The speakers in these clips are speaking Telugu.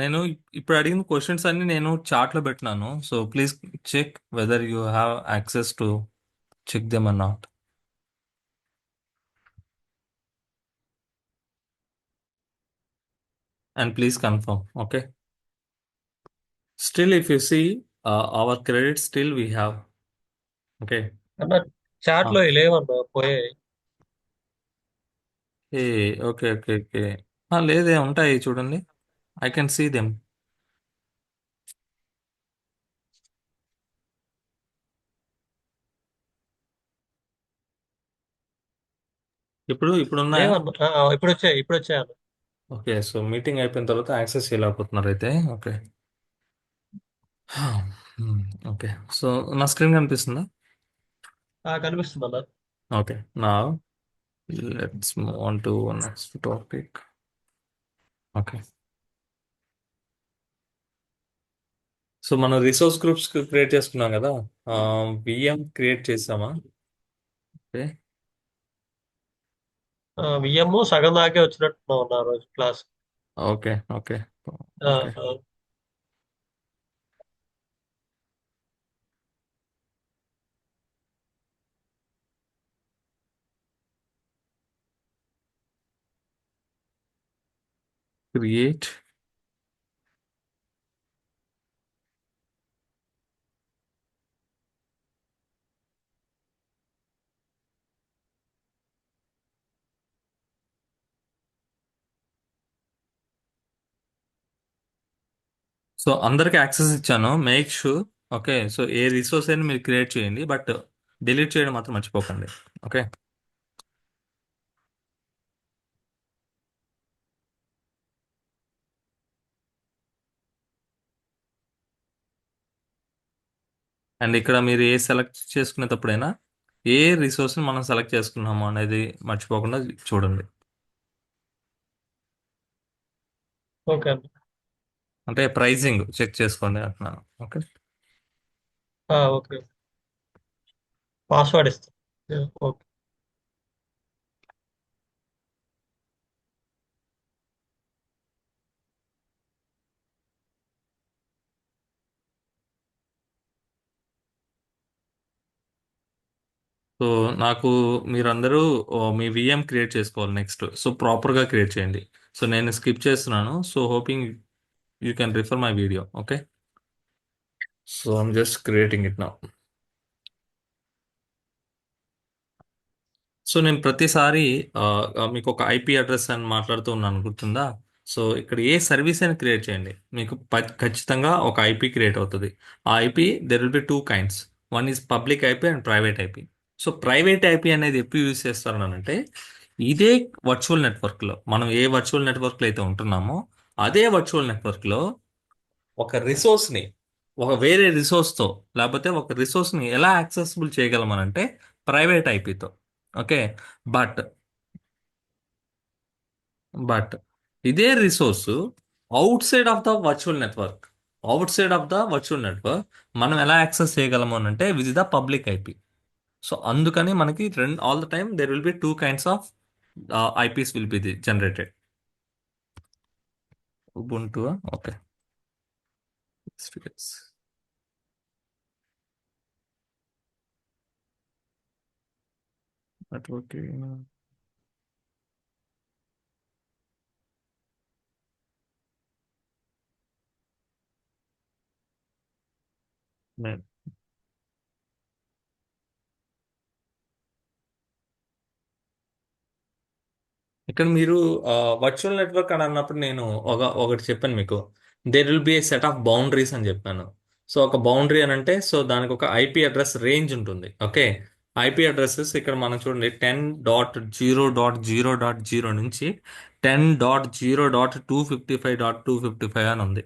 నేను ఇప్పుడు అడిగిన క్వశ్చన్స్ అన్ని నేను చార్ట్లో పెట్టినాను. So please check whether you have access to check them or not, and please confirm. Okay. Still if you see our credit still we have. Okay. అన్న చాట్ లో లేవన్నా పోయాయి. ఏ ఓకే ఓకే ఓకే. లేదే, ఉంటాయి చూడండి. I can see them. ఇప్పుడు ఉన్నాయా? లేవన్నా ఇప్పుడు వచ్చాయి అన్న. ఓకే. సో మీటింగ్ అయిపోయిన తర్వాత యాక్సెస్ చేయలేకపోతున్నారు అయితే. ఓకే. ఓకే. సో నా స్క్రీన్ కనిపిస్తుందా? కనిపిస్తుంది అన్న. ఓకే. నా let's move on to next topic. Okay. So మనం రిసోర్స్ గ్రూప్స్ క్రియేట్ చేసుకున్నాం కదా. విఎం క్రియేట్ చేసామా? ఓకే. విఎం సగం దాకే వచ్చినట్టున్నావు అన్న ఆ రోజు క్లాస్. ఓకే. ఓకే. ఆ, ఓకే. ఆ, క్రియేట్. సో అందరికి యాక్సెస్ ఇచ్చాను, మేక్ షూర్. ఓకే. సో ఏ రిసోర్స్ అయినా మీరు క్రియేట్ చేయండి, బట్ డిలీట్ చేయడం మాత్రం మర్చిపోకండి. ఓకే. అండ్ ఇక్కడ మీరు ఏ సెలెక్ట్ చేసుకునేటప్పుడైనా ఏ రిసోర్స్ని మనం సెలెక్ట్ చేసుకున్నాము అనేది మర్చిపోకుండా చూడండి. ఓకే అన్న. అంటే ప్రైజింగ్ చెక్ చేసుకోండి అంటున్నాను. ఓకే. ఓకే. పాస్వర్డ్ ఇస్తా. ఓకే. సో నాకు మీరందరూ మీ విఎం క్రియేట్ చేసుకోవాలి నెక్స్ట్. సో ప్రాపర్గా క్రియేట్ చేయండి. సో నేను స్కిప్ చేస్తున్నాను. So hoping you can refer my video. Okay. So I'm just creating it now. So నేను ప్రతిసారి ఆ, మీకు ఒక ఐపీ అడ్రస్ అని మాట్లాడుతూ ఉన్నాను, గుర్తుందా? సో ఇక్కడ ఏ సర్వీస్ అయినా క్రియేట్ చేయండి, మీకు ఖచ్చితంగా ఒక ఐపీ క్రియేట్ అవుతుంది. ఆ IP there will be two kinds. One is public IP and private IP. So private IP అనేది ఎప్పుడు యూజ్ చేస్తారనంటే, ఇదే వర్చువల్ నెట్వర్క్లో మనం ఏ వర్చువల్ నెట్వర్క్లో అయితే ఉంటున్నామో అదే వర్చువల్ నెట్వర్క్లో ఒక రిసోర్స్ని ఒక వేరే రిసోర్స్తో, లేకపోతే ఒక రిసోర్స్ని ఎలా యాక్సెసిబుల్ చేయగలమనంటే ప్రైవేట్ ఐపీతో. ఓకే. బట్ బట్ ఇదే resource outside of the virtual network, మనం ఎలా యాక్సెస్ చేయగలము అని అంటే with the public IP. So అందుకని మనకి రెండు all the time there will be two kinds of IPs will be generated. Ubuntu. Okay. Networking. ఇక్కడ మీరు వర్చువల్ నెట్వర్క్ అని అన్నప్పుడు నేను ఒకటి చెప్పాను మీకు. There will be a set of boundaries అని చెప్పాను. సో ఒక బౌండరీ అని అంటే, సో దానికి ఒక ఐపీ అడ్రస్ రేంజ్ ఉంటుంది. ఓకే. ఐపీ అడ్రసెస్ ఇక్కడ మనం చూడండి 10.0.0.0 నుంచి 10.0.255.255 అని ఉంది.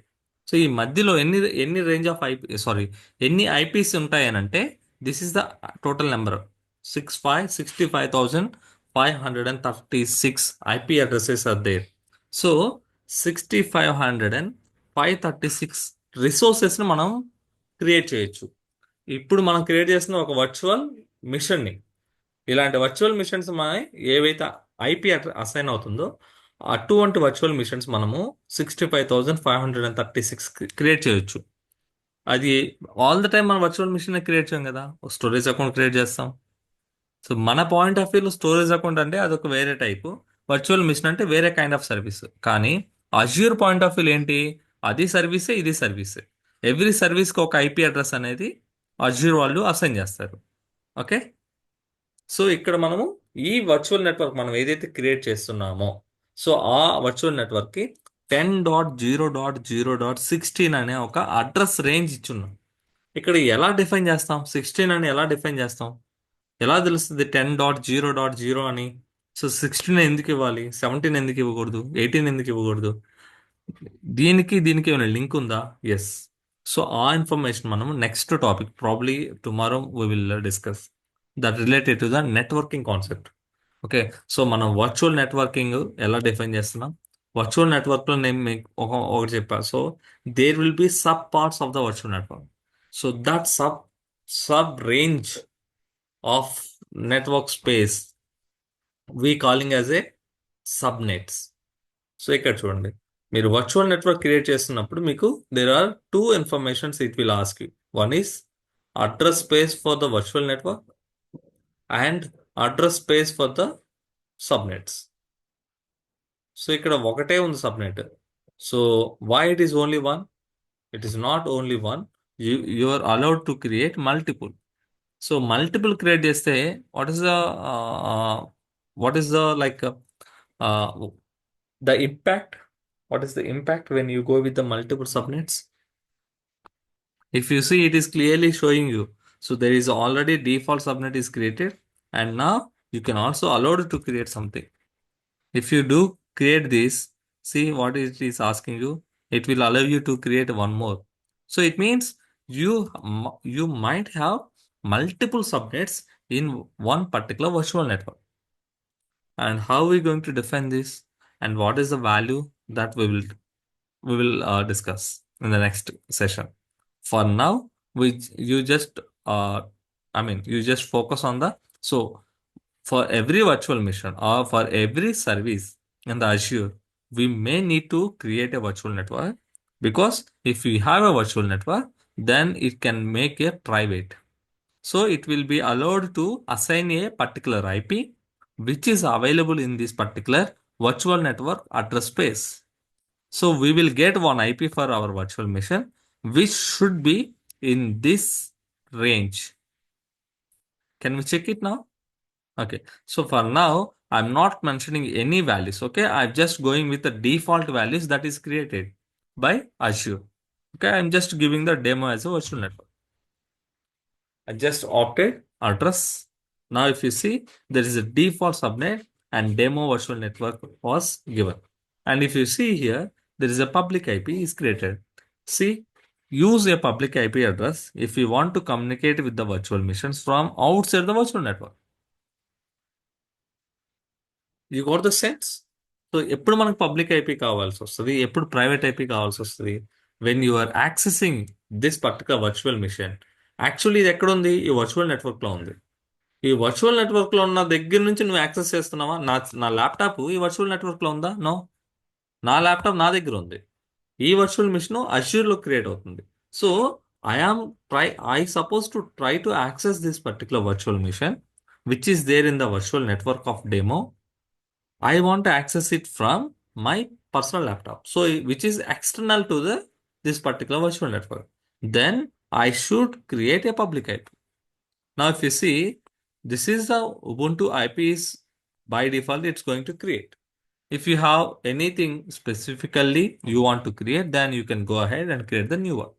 సో ఈ మధ్యలో ఎన్ని ఎన్ని రేంజ్ ఆఫ్ ఐపీ, సారీ, ఎన్ని ఐపీస్ ఉంటాయని అంటే, this is the total number. 536 IP addresses are there. So 6536 రిసోర్సెస్ని మనం క్రియేట్ చేయొచ్చు. ఇప్పుడు మనం క్రియేట్ చేసిన ఒక వర్చువల్ మిషన్ని, ఇలాంటి వర్చువల్ మిషన్స్ మన ఏవైతే ఐపీ అసైన్ అవుతుందో అటువంటి వర్చువల్ మిషన్స్ మనము 65,536 క్రియేట్ చేయొచ్చు. అది ఆల్ ద టైమ్ మనం వర్చువల్ మిషన్ క్రియేట్ చేయం కదా, స్టోరేజ్ అకౌంట్ క్రియేట్ చేస్తాం. సో మన పాయింట్ ఆఫ్ వ్యూలో స్టోరేజ్ అకౌంట్ అంటే అదొక వేరే టైపు, వర్చువల్ మిషన్ అంటే వేరే కైండ్ ఆఫ్ సర్వీస్. కానీ అజ్యూర్ పాయింట్ ఆఫ్ వ్యూ ఏంటి, అది సర్వీసే ఇది సర్వీసే. ఎవ్రీ సర్వీస్కి ఒక ఐపీ అడ్రస్ అనేది అజ్యూర్ వాళ్ళు అసైన్ చేస్తారు. ఓకే. సో ఇక్కడ మనము ఈ వర్చువల్ నెట్వర్క్ మనం ఏదైతే క్రియేట్ చేస్తున్నామో, సో ఆ వర్చువల్ నెట్వర్క్కి 10.0.0.16 అనే ఒక అడ్రస్ రేంజ్ ఇచ్చున్నాం. ఇక్కడ ఎలా డిఫైన్ చేస్తాం 16 అని ఎలా డిఫైన్ చేస్తాం, ఎలా తెలుస్తుంది 10.0.0 అని? సో 16 ఎందుకు ఇవ్వాలి, 17 ఎందుకు ఇవ్వకూడదు, 18 ఎందుకు ఇవ్వకూడదు? దీనికి దీనికి ఏమైనా లింక్ ఉందా? ఎస్. సో ఆ ఇన్ఫర్మేషన్ మనం next topic probably tomorrow we will discuss that related to the networking concept. Okay. So మనం వర్చువల్ నెట్వర్కింగ్ ఎలా డిఫైన్ చేస్తున్నాం, వర్చువల్ నెట్వర్క్లో నేను మీకు ఒకటి చెప్పా. So there will be sub parts of the virtual network. So that sub range of network space we calling as a subnets. So ఇక్కడ చూడండి, మీరు వర్చువల్ నెట్వర్క్ క్రియేట్ చేస్తున్నప్పుడు మీకు there are two informations it will ask you. One is address space for the virtual network and address space for the subnets. So ఇక్కడ ఒకటే ఉంది subnet. So why it is only one? It is not only one. You are allowed to create multiple. So multiple create చేస్తే what is the what is the like the impact? What is the impact when you go with the multiple subnets? If you see, it is clearly showing you. So there is already default subnet is created, and now you can also allow it to create something. If you do create this, see what it is asking you. It will allow you to create one more. So it means you might have multiple subnets in one particular virtual network. And how are we going to define this? And what is the value that we will discuss in the next session. For now, we you just you just focus on the, so for every virtual mission or for every service in the Azure, we may need to create a virtual network, because if we have a virtual network, then it can make a private. So it will be allowed to assign a particular IP which is available in this particular virtual network address space. So we will get one IP for our virtual machine, which should be in this range. Can we check it now? Okay. So for now, I'm not mentioning any values. Okay. I'm just going with the default values that is created by Azure. Okay. I'm just giving the demo as a virtual network. I just opted address. Now, if you see, there is a default subnet and demo virtual network was given. And if you see here, there is a public IP is created. See, use a public IP address if you want to communicate with the virtual machines from outside the virtual network. You got the sense? So ఎప్పుడు మనకు పబ్లిక్ ఐపీ కావాల్సి వస్తుంది, ఎప్పుడు ప్రైవేట్ ఐపీ కావాల్సి వస్తుంది? When you are accessing this particular virtual machine. Actually ఇది ఎక్కడ ఉంది? ఈ వర్చువల్ నెట్వర్క్లో ఉంది. ఈ వర్చువల్ నెట్వర్క్లో ఉన్న దగ్గర నుంచి నువ్వు యాక్సెస్ చేస్తున్నావా? నా ల్యాప్టాప్ ఈ వర్చువల్ నెట్వర్క్లో ఉందా? నో. నా ల్యాప్టాప్ నా దగ్గర ఉంది. ఈ వర్చువల్ మిషన్ అజ్యూర్లో క్రియేట్ అవుతుంది. So I suppose to try to access this particular virtual machine which is there in the virtual network of demo. I want to access it from my personal laptop, so which is external to this particular virtual network. Then I should create a public IP. Now, if you see, this is the Ubuntu IP is by default it's going to create. If you have anything specifically you want to create, then you can go ahead and create the new one.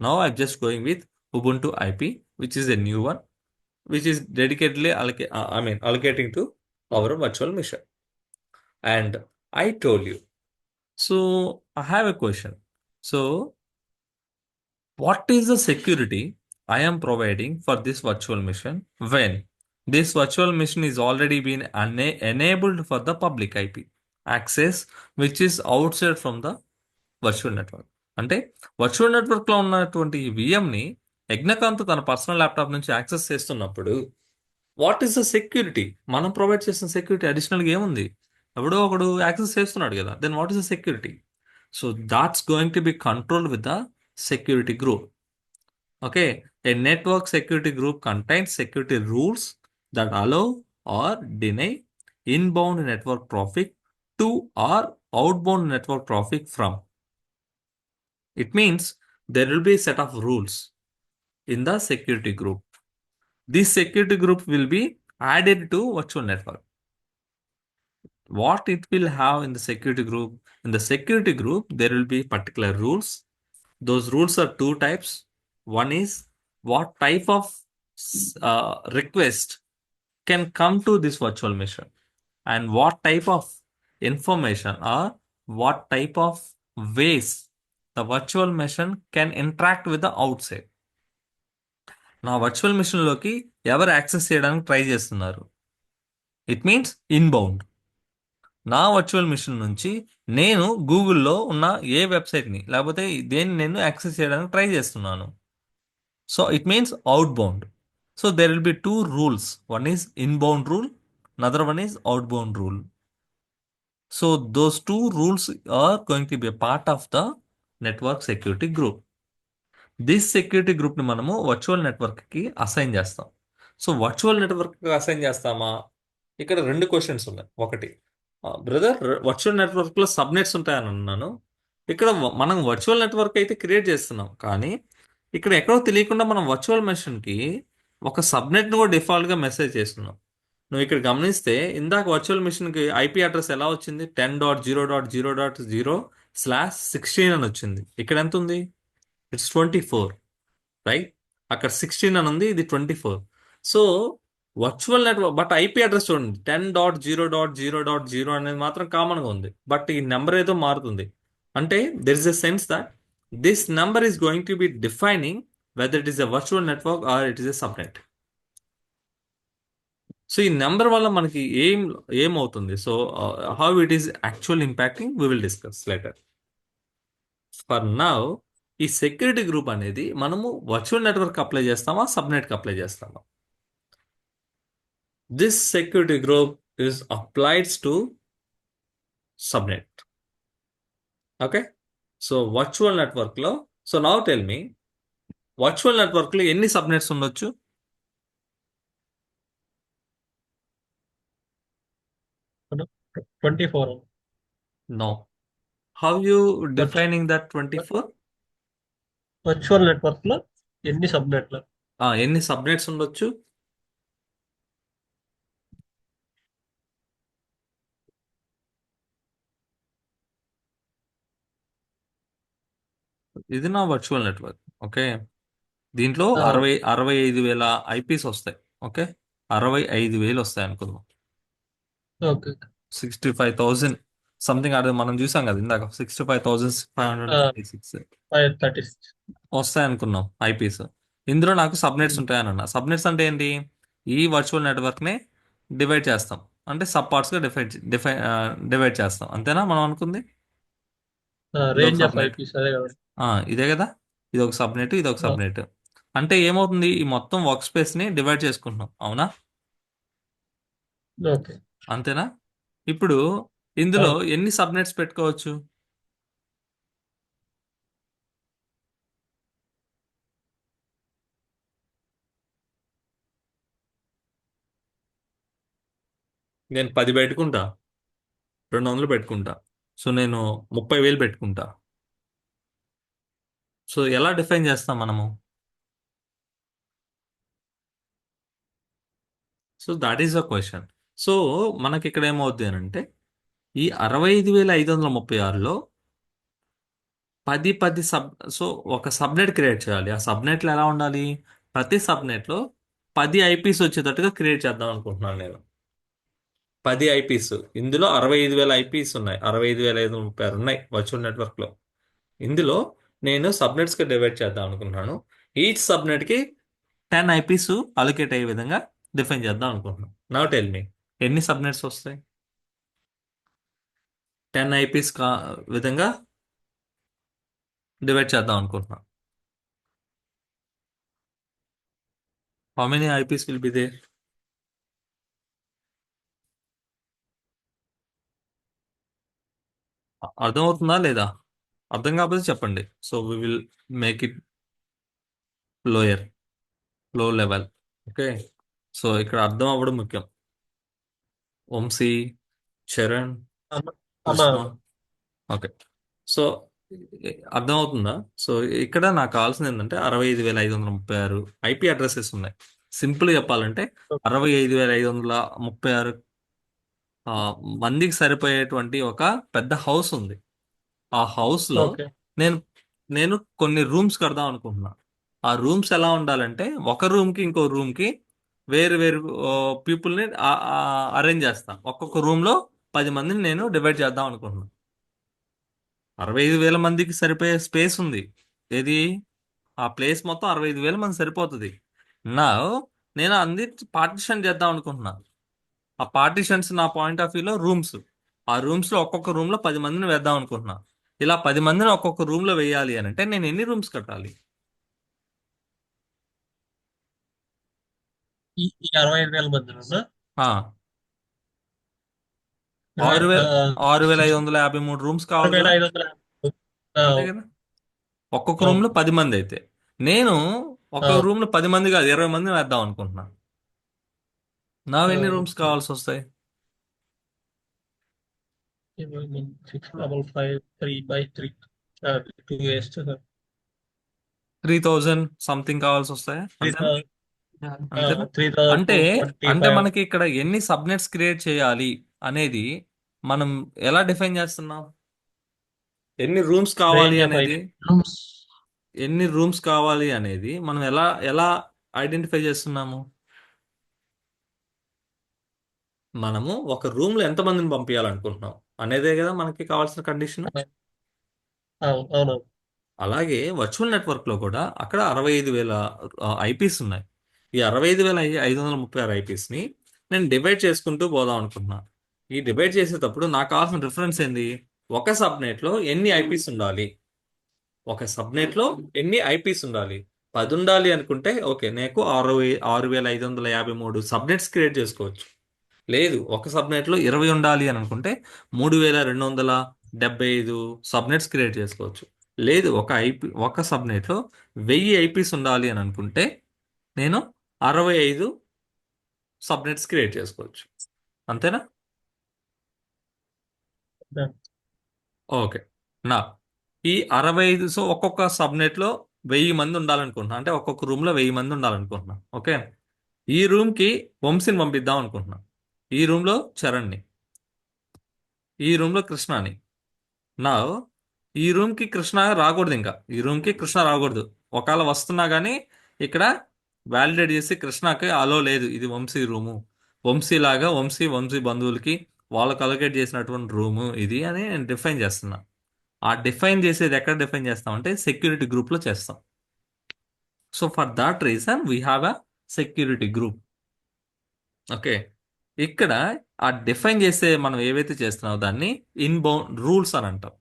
Now I'm just going with Ubuntu IP, which is a new one, which is dedicatedly allocating to our virtual machine. And I told you. So I have a question. So what is the security I am providing for this virtual machine when this virtual machine is already been enabled for the public IP access, which is outside from the virtual network? అంటే వర్చువల్ నెట్వర్క్లో ఉన్నటువంటి ఈ విఎంని యజ్ఞకాంత్ తన పర్సనల్ ల్యాప్టాప్ నుంచి యాక్సెస్ చేస్తున్నప్పుడు వాట్ ఈస్ ద సెక్యూరిటీ? మనం ప్రొవైడ్ చేసిన సెక్యూరిటీ అడిషనల్గా ఏముంది? ఎవడో ఒకడు యాక్సెస్ చేస్తున్నాడు కదా, then what is the security? So that's going to be control with the security group. Okay, a network security group contains security rules that allow or deny inbound network traffic to or outbound network traffic from. It means there will be a set of rules in the security group. This security group will be added to virtual network. What it will have in the security group? In the security group, there will be particular rules. Those rules are two types. One is what type of request can come to this virtual machine, and what type of information or what type of ways the virtual machine can interact with the outside. నా వర్చువల్ మిషన్లోకి ఎవరు యాక్సెస్ చేయడానికి ట్రై చేస్తున్నారు? It means inbound. నా వర్చువల్ మిషన్ నుంచి నేను గూగుల్లో ఉన్న ఏ వెబ్సైట్ని లేకపోతే దేన్ని నేను యాక్సెస్ చేయడానికి ట్రై చేస్తున్నాను. So it means outbound. So there will be two rules. One is inbound rule, another one is outbound rule. So those two rules are going to be part of the network security group. This security గ్రూప్ని మనము వర్చువల్ నెట్వర్క్కి అసైన్ చేస్తాం. సో వర్చువల్ నెట్వర్క్కి అసైన్ చేస్తామా? ఇక్కడ రెండు క్వశ్చన్స్ ఉన్నాయి. ఒకటి, బ్రదర్, వర్చువల్ నెట్వర్క్లో సబ్నెట్స్ ఉంటాయని అన్నాను. ఇక్కడ మనం వర్చువల్ నెట్వర్క్ అయితే క్రియేట్ చేస్తున్నాం, కానీ ఇక్కడ ఎక్కడో తెలియకుండా మనం వర్చువల్ మెషిన్కి ఒక సబ్నెట్ను కూడా డిఫాల్ట్గా మెసేజ్ చేస్తున్నాం. నువ్వు ఇక్కడ గమనిస్తే ఇందాక వర్చువల్ మిషన్కి ఐపీ అడ్రస్ ఎలా వచ్చింది? 10.0.0.0/16 అని వచ్చింది. ఇక్కడ ఎంత ఉంది? It's 24, right? అక్కడ 16 అని ఉంది, ఇది 24. So virtual network, but IP address చూడండి, 10.0.0.0 అనేది మాత్రం కామన్గా ఉంది, బట్ ఈ నెంబర్ ఏదో మారుతుంది. అంటే there is a sense that this number is going to be defining whether it is a virtual network or it is a subnet. So ఈ నెంబర్ వల్ల మనకి ఏమవుతుంది? So how it is actual impacting we will discuss later. For now ఈ సెక్యూరిటీ గ్రూప్ అనేది మనము వర్చువల్ నెట్వర్క్ అప్లై చేస్తామా, సబ్నెట్కి అప్లై చేస్తామా? This security group is applieds to subnet. Okay, so virtual నెట్వర్క్లో, so now tell me, virtual నెట్వర్క్లో ఎన్ని సబ్నెట్స్ ఉండొచ్చు? 24. No. How you defining that 24? Virtual network లో ఎన్ని సబ్నెట్లు? ఎన్ని సబ్నెట్స్ ఉండొచ్చు? ఇది నా వర్చువల్ నెట్వర్క్. ఓకే, దీంట్లో ఆ, 65,000 ఐపీస్ వస్తాయి. ఓకే, 65,000 వస్తాయి అనుకుందాం. ఓకే. 65,000 సంథింగ్, అదే మనం చూసాం కదా ఇందాక, 65,536 536. వస్తాయి అనుకున్నాం ఐపీస్. ఇందులో నాకు సబ్నెట్స్ ఉంటాయని అన్న. సబ్నెట్స్ అంటే ఏంటి? ఈ వర్చువల్ నెట్వర్క్ని డివైడ్ చేస్తాం, అంటే సబ్ పార్ట్స్గా డివైడ్ చేస్తాం, అంతేనా మనం అనుకుంది? ఇదొక రేంజ్ ఆఫ్ సబ్నెట్, ఐపీస్ అదే కదా. ఇదే కదా, ఇది ఒక సబ్నెట్, ఇది ఒక ఆ, సబ్నెట్. అంటే ఏమవుతుంది? ఈ మొత్తం వర్క్ స్పేస్ని డివైడ్ చేసుకుంటున్నాం, అవునా? ఓకే. అంతేనా? ఇప్పుడు ఆ, ఇందులో ఎన్ని సబ్నెట్స్ పెట్టుకోవచ్చు? నేను 10 పెట్టుకుంటా, 200 పెట్టుకుంటా, సో నేను 30,000 పెట్టుకుంటా. సో ఎలా డిఫైన్ చేస్తాం మనము? So that is the question. So మనకి ఇక్కడ ఏమవుద్ది అని అంటే, ఈ 65,536లో 10 సబ్, సో ఒక సబ్నెట్ క్రియేట్ చేయాలి. ఆ సబ్నెట్లో ఎలా ఉండాలి? ప్రతి సబ్నెట్లో 10 ఐపీస్ వచ్చేటట్టుగా క్రియేట్ చేద్దాం అనుకుంటున్నాను నేను. 10 ఐపీస్, ఇందులో 65,000 ఐపీస్ ఉన్నాయి, 65,536 ఉన్నాయి వర్చువల్ నెట్వర్క్లో. ఇందులో నేను సబ్నెట్స్కి డివైడ్ చేద్దాం అనుకుంటున్నాను. ఈచ్ సబ్నెట్కి 10 ఐపీస్ అలొకేట్ అయ్యే విధంగా డిఫైన్ చేద్దాం అనుకుంటున్నాను. నౌ టెల్ మీ, ఎన్ని సబ్నెట్స్ వస్తాయి? 10 ఐపీస్ విధంగా డివైడ్ చేద్దాం అనుకుంటున్నాను. How many IPs will be there? అర్థమవుతుందా లేదా? అర్థం కాకపోతే చెప్పండి. So we will make it lower, low level. Okay. So ఇక్కడ అర్థం అవ్వడం ముఖ్యం. వంశీ, చరణ్, అన్న అన్న కృష్ణ. ఓకే. సో అర్థమవుతుందా? సో ఇక్కడ నాకు కావాల్సింది ఏంటంటే 65,536 ఐపీ అడ్రసెస్ ఉన్నాయి. సింపుల్ చెప్పాలంటే 65,536 ఆ, మందికి సరిపోయేటువంటి ఒక పెద్ద హౌస్ ఉంది. ఆ హౌస్ లో ఓకే. నేను నేను కొన్ని రూమ్స్ కడదాం అనుకుంటున్నా. ఆ రూమ్స్ ఎలా ఉండాలంటే ఒక రూమ్ కి ఇంకో రూమ్ కి వేరు వేరు పీపుల్ ని అరేంజ్ చేస్తా. ఒక్కొక్క రూమ్ లో 10 మందిని నేను డివైడ్ చేద్దాం అనుకుంటున్నా. 65,000 మందికి సరిపోయే స్పేస్ ఉంది. ఏది? ఆ ప్లేస్ మొత్తం 65,000 మంది సరిపోతుంది. నా నేను అంది పార్టిషన్ చేద్దాం అనుకుంటున్నా. ఆ పార్టిషన్స్ నా పాయింట్ ఆఫ్ వ్యూలో రూమ్స్. ఆ రూమ్స్ లో ఒక్కొక్క రూమ్ లో 10 మందిని వేద్దాం అనుకుంటున్నా. ఇలా 10 మందిని ఒక్కొక్క రూమ్ లో వేయాలి అని అంటే నేను ఎన్ని రూమ్స్ కట్టాలి? ఈ 65,000 మంది ఆ, ఇరవై ఆరు వేల 6,553 రూమ్స్ కావాలి వేల కదా. ఐదు వందల అంతే కదా. ఒక్కొక్క రూమ్ అవును. లో 10 మంది అయితే నేను ఒక్కొక్క అవును. రూమ్ లో 10 మంది కాదు 20 మందిని వేద్దాం అనుకుంటున్నా. నా ఎన్ని రూమ్స్ ఓకే. కావాల్సి వస్తాయి? 655 3 by 3 టూ వేస్ట్ 3,000 సంథింగ్ కావాల్సి వస్తాయా? త్రీ అంతేనా? థౌసండ్ అంతేనా? త్రీ థౌసండ్ అంటే టూ ట్వంటీ అంటే ఫైవ్ మనకి ఇక్కడ ఎన్ని సబ్నెట్స్ క్రియేట్ చేయాలి అనేది మనం ఎలా డిఫైన్ చేస్తున్నాం? ఎన్ని రూమ్స్ కావాలి రేంజ్ ఆఫ్ అనేది, ఐపీ రూమ్స్. మనం ఎలా ఎలా ఐడెంటిఫై చేస్తున్నాము? మనము ఒక రూమ్ లో ఎంత మందిని పంపించాలనుకుంటున్నాం అనేదే కదా మనకి కావాల్సిన కండిషన్. అవును, అవును. అలాగే వర్చువల్ నెట్వర్క్ లో కూడా అక్కడ 65,000 ఐపీస్ ఉన్నాయి. ఈ 65,536 ఐపీస్ ని నేను డివైడ్ చేసుకుంటూ పోదాం అనుకుంటున్నా. ఈ డివైడ్ చేసేటప్పుడు నాకు కావాల్సిన రిఫరెన్స్ ఏంది? ఒక సబ్నెట్ లో ఎన్ని ఐపీస్ ఉండాలి? ఒక సబ్నెట్ లో ఎన్ని ఐపీస్ ఉండాలి? 10 ఉండాలి అనుకుంటే ఓకే, నాకు 6,553 సబ్నెట్స్ క్రియేట్ చేసుకోవచ్చు. లేదు, ఒక సబ్నెట్ లో 20 ఉండాలి అని అనుకుంటే 3,275 సబ్నెట్స్ క్రియేట్ చేసుకోవచ్చు. లేదు, ఒక సబ్నెట్ లో 1000 ఐపీస్ ఉండాలి అని అనుకుంటే నేను 65 సబ్నెట్స్ క్రియేట్ చేసుకోవచ్చు. అంతేనా? ఓకే. నా ఈ 65, సో ఒక్కొక్క సబ్నెట్ లో 1000 మంది ఉండాలనుకుంటున్నా. అంటే ఒక్కొక్క రూమ్ లో 1000 మంది ఉండాలనుకుంటున్నా. ఓకే. ఈ రూమ్ కి వంశీని పంపిద్దాం అనుకుంటున్నా. ఈ రూమ్ లో చరణ్ని, ఈ రూమ్ లో కృష్ణని. నా ఈ రూమ్ కి కృష్ణ రాకూడదు. ఇంకా ఈ రూమ్ కి కృష్ణ రాకూడదు. ఒకవేళ వస్తున్నా గానీ ఇక్కడ వ్యాలిడేట్ చేసి కృష్ణకి అలో లేదు, ఇది వంశీ రూము, వంశీ లాగా వంశీ వంశీ బంధువులకి వాళ్ళకి అలొకేట్ చేసినటువంటి రూము ఇది అని నేను డిఫైన్ చేస్తున్నా. ఆ డిఫైన్ చేసేది ఎక్కడ డిఫైన్ చేస్తాం అంటే సెక్యూరిటీ గ్రూప్ లో చేస్తాం. So for that reason we have a security group. Okay. ఇక్కడ ఆ డిఫైన్ చేసే మనం ఏవైతే చేస్తున్నామో దాన్ని ఇన్బౌండ్ రూల్స్ అని అంటాం.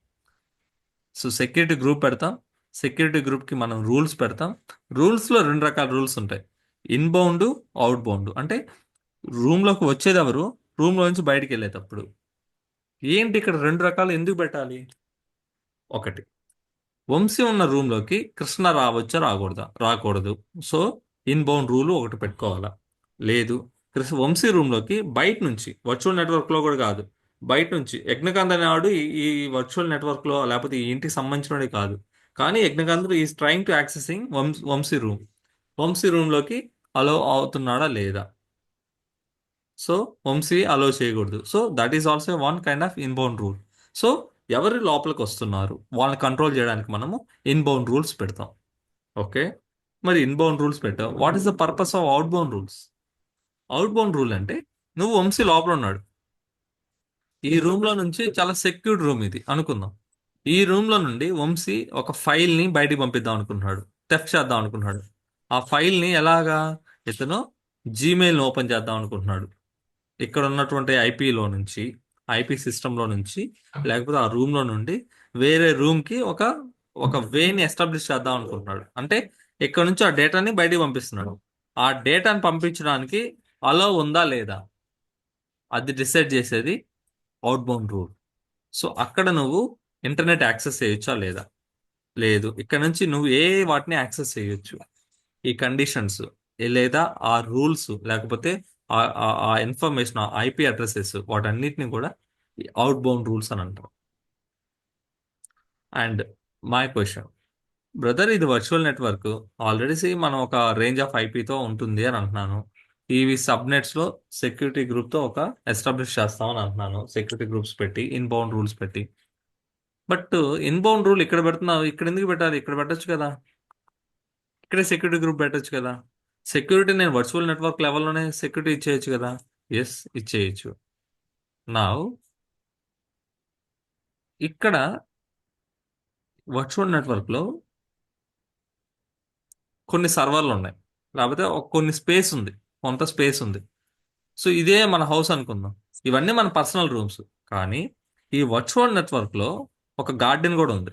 సో సెక్యూరిటీ గ్రూప్ పెడతాం. సెక్యూరిటీ గ్రూప్కి మనం రూల్స్ పెడతాం. రూల్స్లో రెండు రకాల రూల్స్ ఉంటాయి. Inbound, out bound. అంటే రూమ్లోకి వచ్చేది ఎవరు, రూమ్లో నుంచి బయటికి వెళ్ళేటప్పుడు. ఏంటి ఇక్కడ రెండు రకాలు ఎందుకు పెట్టాలి? ఒకటి, వంశీ ఉన్న రూమ్లోకి కృష్ణ రావచ్చా రాకూడదా? రాకూడదు. సో ఇన్బౌండ్ రూల్ ఒకటి పెట్టుకోవాలా. లేదు, వంశీ రూమ్లోకి బయట నుంచి, వర్చువల్ నెట్వర్క్లో కూడా కాదు, బయట నుంచి యజ్ఞకాంత్ అనేవాడు ఈ వర్చువల్ నెట్వర్క్లో లేకపోతే ఈ ఇంటికి సంబంధించినవాడే కాదు. కానీ Yagnakanth is trying to accessing Vamshi room. Vamshi రూమ్లోకి అలో అవుతున్నాడా లేదా? సో వంశీ అలో చేయకూడదు. So that is also one kind of inbound rule. So ఎవరు లోపలికి వస్తున్నారు వాళ్ళని కంట్రోల్ చేయడానికి మనము ఇన్బౌండ్ రూల్స్ పెడతాం. ఓకే. మరి ఇన్బౌండ్ రూల్స్ పెట్టావు, what is the purpose of outbound rules? Outbound rule అంటే నువ్వు వంశీ లోపల ఉన్నాడు. ఈ రూమ్ లో నుంచి చాలా సెక్యూర్డ్ రూమ్ ఇది అనుకుందాం. ఈ రూమ్ లో నుండి వంశీ ఒక ఫైల్ ని బయటికి పంపిద్దాం అనుకుంటున్నాడు, థెఫ్ట్ చేద్దాం అనుకుంటున్నాడు. ఆ ఫైల్ ని ఎలాగా? ఇతను జీమెయిల్ ఓపెన్ చేద్దాం అనుకుంటున్నాడు. ఇక్కడ ఉన్నటువంటి ఐపీలో నుంచి, ఐపీ సిస్టంలో నుంచి, లేకపోతే ఆ రూమ్లో నుండి వేరే రూమ్కి ఒక ఒక వేని ఎస్టాబ్లిష్ చేద్దాం అనుకుంటున్నాడు. అంటే ఇక్కడ నుంచి ఆ డేటాని బయటికి పంపిస్తున్నాడు. ఆ డేటాని పంపించడానికి అలో ఉందా లేదా అది డిసైడ్ చేసేది అవుట్ బౌండ్ రూల్. సో అక్కడ నువ్వు ఇంటర్నెట్ యాక్సెస్ చేయొచ్చా లేదా? లేదు. ఇక్కడ నుంచి నువ్వు ఏ వాటిని యాక్సెస్ చేయొచ్చు. ఈ కండిషన్స్ లేదా ఆ రూల్స్ లేకపోతే ఆ ఇన్ఫర్మేషన్, ఆ ఐపీ అడ్రసెస్ వాటన్నిటిని కూడా అవుట్ బౌండ్ రూల్స్ అని అంటారు. అండ్ మై క్వశ్చన్, బ్రదర్, ఇది వర్చువల్ నెట్వర్క్ ఆల్రెడీ మనం ఒక రేంజ్ ఆఫ్ ఐపీతో ఉంటుంది అని అంటున్నాను. ఇవి సబ్నెట్స్ లో సెక్యూరిటీ గ్రూప్ తో ఒక ఎస్టాబ్లిష్ చేస్తామని అంటున్నాను, సెక్యూరిటీ గ్రూప్స్ పెట్టి ఇన్బౌండ్ రూల్స్ పెట్టి. బట్ ఇన్బౌండ్ రూల్ ఇక్కడ పెడుతున్నావు, ఇక్కడ ఎందుకు పెట్టాలి? ఇక్కడ పెట్టొచ్చు కదా, ఇక్కడే సెక్యూరిటీ గ్రూప్ పెట్టొచ్చు కదా. సెక్యూరిటీ నేను వర్చువల్ నెట్వర్క్ లెవెల్లోనే సెక్యూరిటీ ఇచ్చేయచ్చు కదా. ఎస్, ఇచ్చేయచ్చు. నా ఇక్కడ వర్చువల్ నెట్వర్క్ లో కొన్ని సర్వర్లు ఉన్నాయి, లేకపోతే కొన్ని స్పేస్ ఉంది, కొంత స్పేస్ ఉంది. సో ఇదే మన హౌస్ అనుకుందాం. ఇవన్నీ మన పర్సనల్ రూమ్స్. కానీ ఈ వర్చువల్ నెట్వర్క్ లో ఒక గార్డెన్ కూడా ఉంది.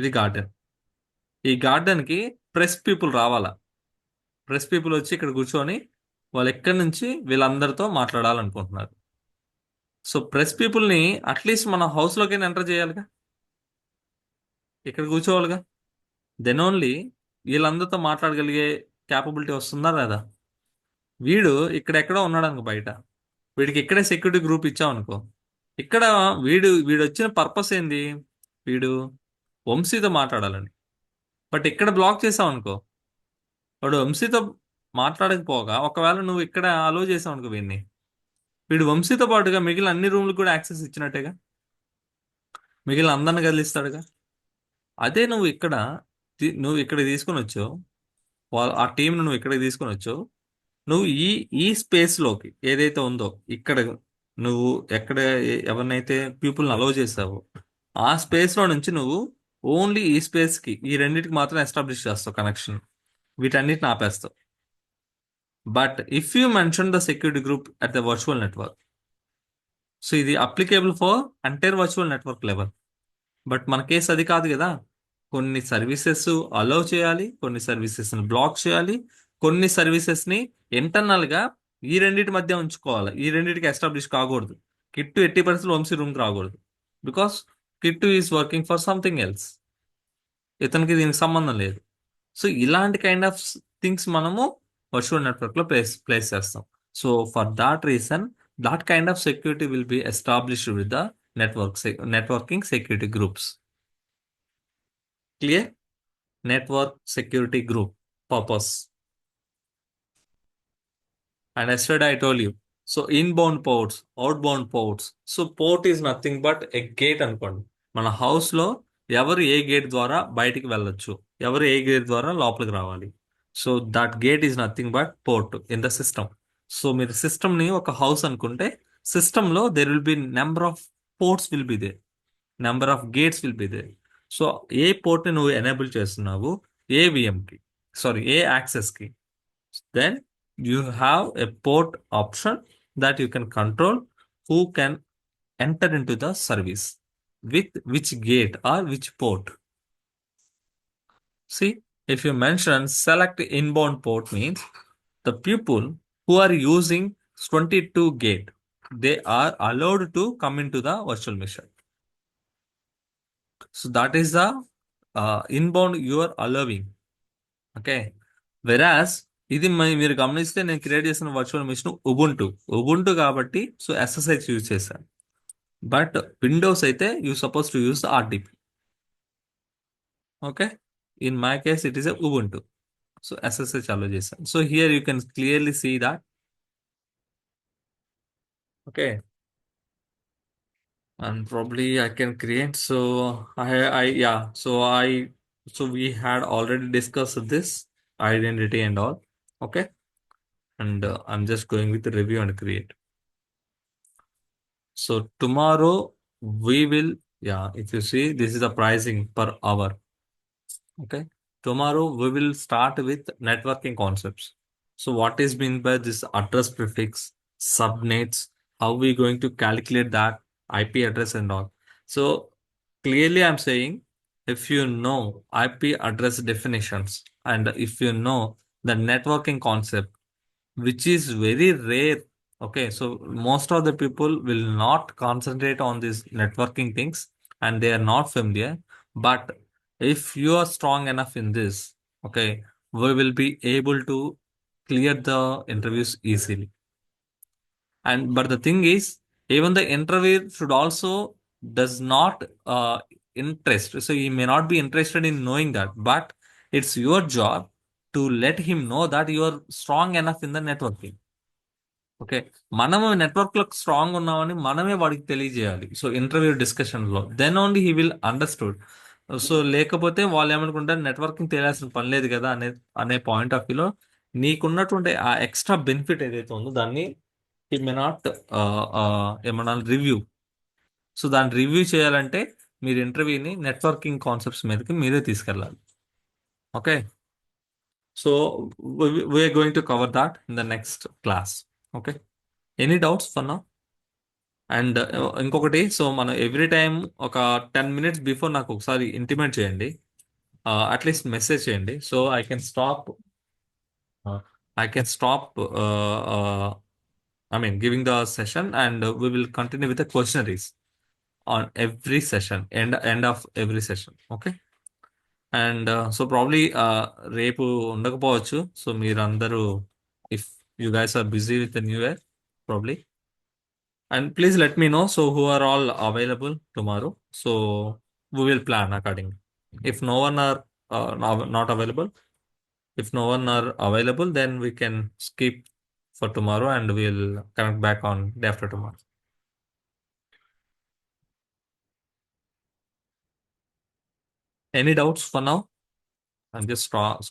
ఇది గార్డెన్. ఈ గార్డెన్ కి ప్రెస్ పీపుల్ రావాలా. ప్రెస్ పీపుల్ వచ్చి ఇక్కడ కూర్చొని వాళ్ళు ఎక్కడి నుంచి వీళ్ళందరితో మాట్లాడాలనుకుంటున్నారు. సో ప్రెస్ పీపుల్ ని అట్లీస్ట్ మన హౌస్ లోకి ఎంటర్ చేయాలిగా, ఇక్కడ కూర్చోవాలిగా. దెన్ ఓన్లీ వీళ్ళందరితో మాట్లాడగలిగే క్యాపబిలిటీ వస్తుందా లేదా? వీడు ఇక్కడెక్కడో ఉన్నాడు అనుకో బయట, వీడికి ఇక్కడే సెక్యూరిటీ గ్రూప్ ఇచ్చామనుకో, ఇక్కడ వీడు వచ్చిన పర్పస్ ఏంది? వీడు వంశీతో మాట్లాడాలని. బట్ ఇక్కడ బ్లాక్ చేసావు అనుకో, వాడు వంశీతో మాట్లాడకపోగా ఒకవేళ నువ్వు ఇక్కడ అలో చేసావు అనుకో వీడిని, వీడు వంశీతో పాటుగా మిగిలిన అన్ని రూమ్లకు కూడా యాక్సెస్ ఇచ్చినట్టేగా, మిగిలిన అందరిని కదిలిస్తాడుగా. అదే నువ్వు ఇక్కడ తీసుకొని వచ్చావు, ఆ టీంను నువ్వు ఇక్కడికి తీసుకొని వచ్చావు. నువ్వు ఈ ఈ స్పేస్ లోకి ఏదైతే ఉందో ఇక్కడ, నువ్వు ఎక్కడ ఎవరినైతే పీపుల్ని అలౌ చేసావో ఆ స్పేస్ లో నుంచి నువ్వు ఓన్లీ ఈ స్పేస్ కి, ఈ రెండింటికి మాత్రం ఎస్టాబ్లిష్ చేస్తావు కనెక్షన్, వీటన్నిటిని ఆపేస్తావు. But if you mention the security group at the virtual network, so ఇది applicable for entire virtual network level. But మన కేసు అది కాదు కదా. కొన్ని సర్వీసెస్ అలౌ చేయాలి, కొన్ని సర్వీసెస్ బ్లాక్ చేయాలి, కొన్ని సర్వీసెస్ ని ఇంటర్నల్ గా ఈ రెండింటి మధ్య ఉంచుకోవాలి. ఈ రెండింటికి ఎస్టాబ్లిష్ కాకూడదు. కిట్టు ఎట్టి పరిస్థితుల్లో వంశీ రూమ్కి రాకూడదు. Because Kittu is working for something else, ఇతనికి దీనికి సంబంధం లేదు. సో ఇలాంటి కైండ్ ఆఫ్ థింగ్స్ మనము వర్చువల్ నెట్వర్క్ లో ప్లేస్ చేస్తాం. So for that reason that kind of security will be established with the networking security groups. Clear? Network security group purpose. And yesterday I told you, so inbound ports, outbound ports. So port is nothing but a gate అనుకోండి. మన హౌస్ లో ఎవరు ఏ గేట్ ద్వారా బయటికి వెళ్ళొచ్చు, ఎవరు ఏ గేట్ ద్వారా లోపలికి రావాలి. So that gate is nothing but port in the system. So మీరు సిస్టమ్ ని ఒక హౌస్ అనుకుంటే, సిస్టమ్ లో there will be number of ports will be there, number of gates will be there. So ఏ పోర్ట్ ని నువ్వు ఎనేబుల్ చేస్తున్నావు ఏ విఎం కి, సారీ ఏ యాక్సెస్ కి, then you have a port option that you can control who can enter into the service with which gate or which port. See, if you mention select inbound port means the people who are using 22 gate, they are allowed to come into the virtual machine. So that is the inbound you are allowing. Okay. Whereas ఇది మీరు గమనిస్తే నేను క్రియేట్ చేసిన వర్చువల్ మిషన్ ఉబుంటు కాబట్టి సో ఎస్ఎస్హెచ్ యూజ్ చేశాను. బట్ విండోస్ అయితే you suppose to use RDP. Okay, in my case it is a Ubuntu, so SSH allow చేశాను. So here you can clearly see that. Okay, and probably I can create. So I yeah. So we had already discussed this identity and all. Okay, and I'm just going with the review and create. So tomorrow we will, yeah, if you see, this is the pricing per hour. Okay, tomorrow we will start with networking concepts. So what is meant by this address prefix, subnets, how we going to calculate that IP address and all. So clearly I'm saying, if you know IP address definitions and if you know the networking concept, which is very rare Okay, so most of the people will not concentrate on these networking things and they are not familiar. But if you are strong enough in this, okay, we will be able to clear the interviews easily. And but the thing is, even the interviewer should also does not interest. So he may not be interested in knowing that, but it's your job to let him know that you are strong enough in the networking. ఓకే. మనము నెట్వర్క్‌లో స్ట్రాంగ్ ఉన్నామని మనమే వాడికి తెలియజేయాలి. సో, ఇంటర్వ్యూ డిస్కషన్‌లో. Then only he will understood. So, లేకపోతే వాళ్ళేమనుకుంటారు నెట్వర్కింగ్ తెలియాల్సిన పని లేదు గదా! అనే పాయింట్ ఆఫ్ వ్యూలో నీకున్నటువంటి ఆ ఎక్స్‌ట్రా బెనిఫిట్ ఏదైతే ఉందో దాన్ని హి మే నాట్ ఏమనాలి రివ్యూ. సో, దాన్ని రివ్యూ చేయాలంటే మీరు ఇంటర్వ్యూని నెట్వర్కింగ్ కాన్సెప్ట్స్ మీదకి మీరే తీసుకెళ్ళాలి. Okay. So, we are going to cover that in the next class. Okay. Any doubts for now? And ఇంకొకటి, సో మనం ఎవ్రీ టైం ఒక 10 మినిట్స్ బిఫోర్ నాకు ఒకసారి ఇంటిమేట్ చేయండి. అట్లీస్ట్ మెసేజ్ చేయండి. So I can stop I mean giving the session and we will continue with the questionnaires on every session, end of every session. Okay. And so probably రేపు ఉండకపోవచ్చు. సో మీరందరూ, if you guys are busy with the new year probably. And please let me know so who are all available tomorrow. So we will plan accordingly. If no one are not available, if no one are available, then we can skip for tomorrow and we'll connect back on day after tomorrow. Any doubts for now? I'm just stopping.